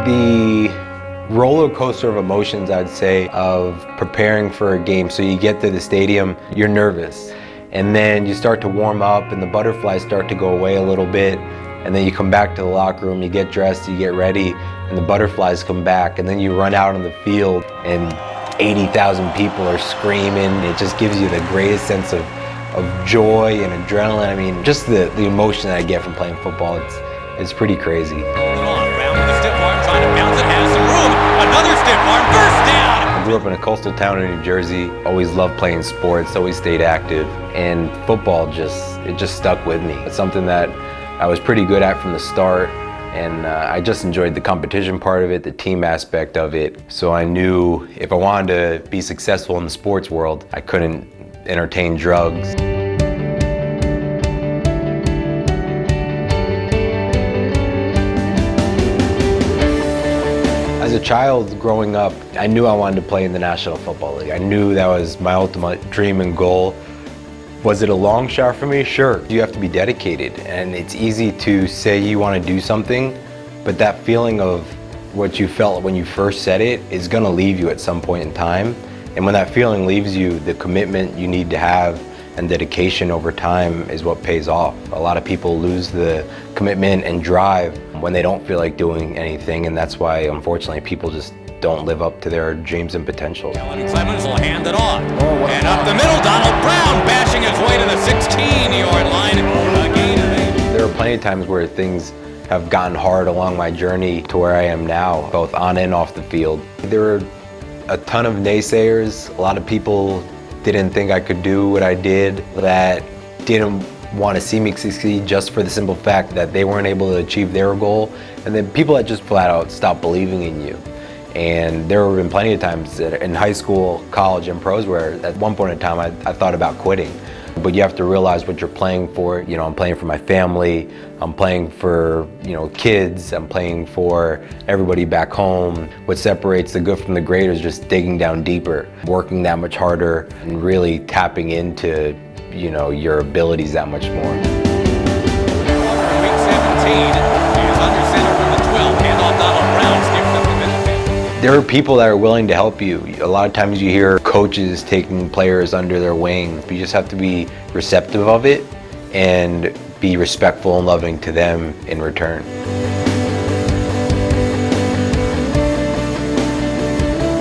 The roller coaster of emotions, I'd say, of preparing for a game. So you get to the stadium, you're nervous, and then you start to warm up and the butterflies start to go away a little bit, and then you come back to the locker room, you get dressed, you get ready, and the butterflies come back, and then you run out on the field and 80,000 people are screaming. It just gives you the greatest sense of joy and adrenaline. I mean, just the emotion that I get from playing football, it's pretty crazy. Round with the stiff arm, trying to bounce it, has some room. Another stiff arm, first down! I grew up in a coastal town in New Jersey. Always loved playing sports, always stayed active, and football it just stuck with me. It's something that I was pretty good at from the start, and I just enjoyed the competition part of it, the team aspect of it. So I knew if I wanted to be successful in the sports world, I couldn't entertain drugs. As a child growing up, I knew I wanted to play in the National Football League. I knew that was my ultimate dream and goal. Was it a long shot for me? Sure. You have to be dedicated, and it's easy to say you want to do something, but that feeling of what you felt when you first said it is going to leave you at some point in time. And when that feeling leaves you, the commitment you need to have and dedication over time is what pays off. A lot of people lose the commitment and drive when they don't feel like doing anything, and that's why, unfortunately, people just don't live up to their dreams and potential. Clemens will hand it off. And up the middle, Donald Brown bashing his way to the 16-yard line. There are plenty of times where things have gotten hard along my journey to where I am now, both on and off the field. There were a ton of naysayers. A lot of people didn't think I could do what I did, that didn't want to see me succeed just for the simple fact that they weren't able to achieve their goal. And then people that just flat out stopped believing in you. And there have been plenty of times in high school, college, and pros where at one point in time I thought about quitting. But you have to realize what you're playing for. You know, I'm playing for my family, I'm playing for, kids, I'm playing for everybody back home. What separates the good from the great is just digging down deeper, working that much harder, and really tapping into, your abilities that much more. Week 17, he's under center from the 12, handoff Donald Brown, skips up the middle. There are people that are willing to help you. A lot of times you hear coaches taking players under their wing. You just have to be receptive of it and be respectful and loving to them in return.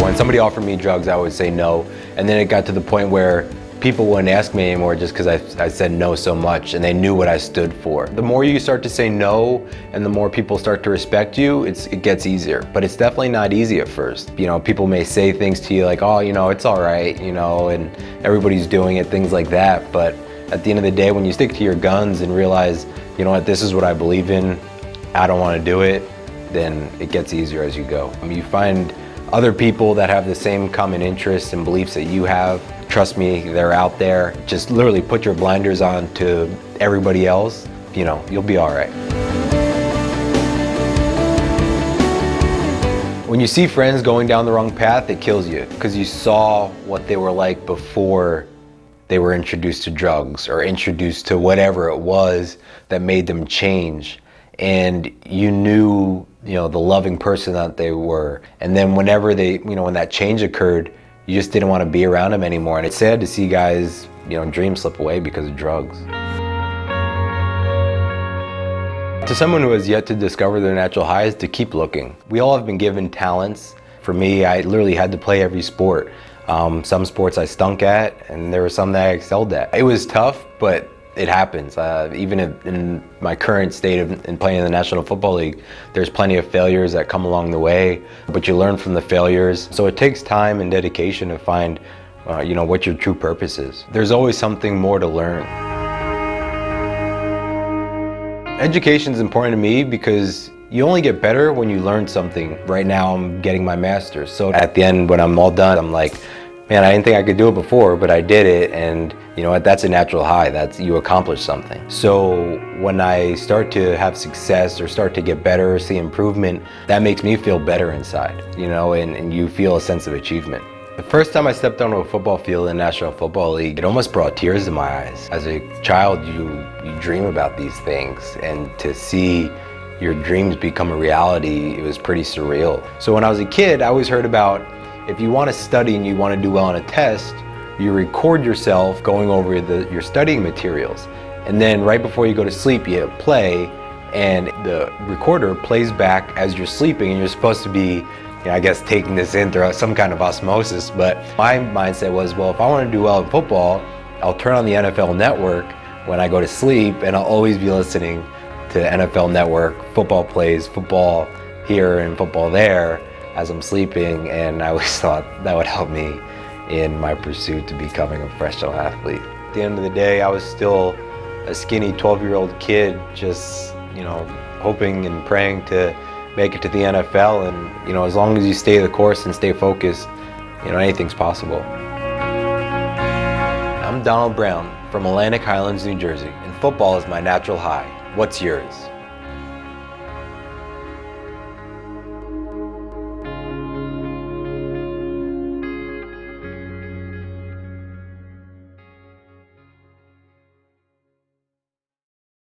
When somebody offered me drugs, I would say no. And then it got to the point where people wouldn't ask me anymore just because I said no so much, and they knew what I stood for. The more you start to say no and the more people start to respect you, it gets easier. But it's definitely not easy at first. People may say things to you like, oh, it's all right, and everybody's doing it, things like that. But at the end of the day, when you stick to your guns and realize, this is what I believe in, I don't want to do it, then it gets easier as you go. You find other people that have the same common interests and beliefs that you have. Trust me, they're out there. Just literally put your blinders on to everybody else. You'll be all right. When you see friends going down the wrong path, it kills you because you saw what they were like before they were introduced to drugs or introduced to whatever it was that made them change. And you knew, the loving person that they were. And then whenever when that change occurred, you just didn't want to be around them anymore. And it's sad to see guys, dreams slip away because of drugs. To someone who has yet to discover their natural highs, to keep looking. We all have been given talents. For me, I literally had to play every sport. Some sports I stunk at, and there were some that I excelled at. It was tough, but it happens. Even in my current state in playing in the National Football League, there's plenty of failures that come along the way, but you learn from the failures. So it takes time and dedication to find, what your true purpose is. There's always something more to learn. Education is important to me because you only get better when you learn something. Right now I'm getting my master's, so at the end when I'm all done, I'm like, man, I didn't think I could do it before, but I did it, and that's a natural high. That's, you accomplished something. So when I start to have success or start to get better or see improvement, that makes me feel better inside, and you feel a sense of achievement. The first time I stepped onto a football field in the National Football League, it almost brought tears to my eyes. As a child, you dream about these things, and to see, your dreams become a reality, it was pretty surreal. So when I was a kid, I always heard about if you want to study and you want to do well on a test, you record yourself going over your studying materials. And then right before you go to sleep, you hit play, and the recorder plays back as you're sleeping, and you're supposed to be, I guess, taking this in through some kind of osmosis. But my mindset was, well, if I want to do well in football, I'll turn on the NFL Network when I go to sleep, and I'll always be listening to NFL Network, football plays, football here and football there as I'm sleeping, and I always thought that would help me in my pursuit to becoming a professional athlete. At the end of the day, I was still a skinny 12-year-old kid, just, hoping and praying to make it to the NFL, and, as long as you stay the course and stay focused, anything's possible. I'm Donald Brown from Atlantic Highlands, New Jersey, and football is my natural high. What's yours?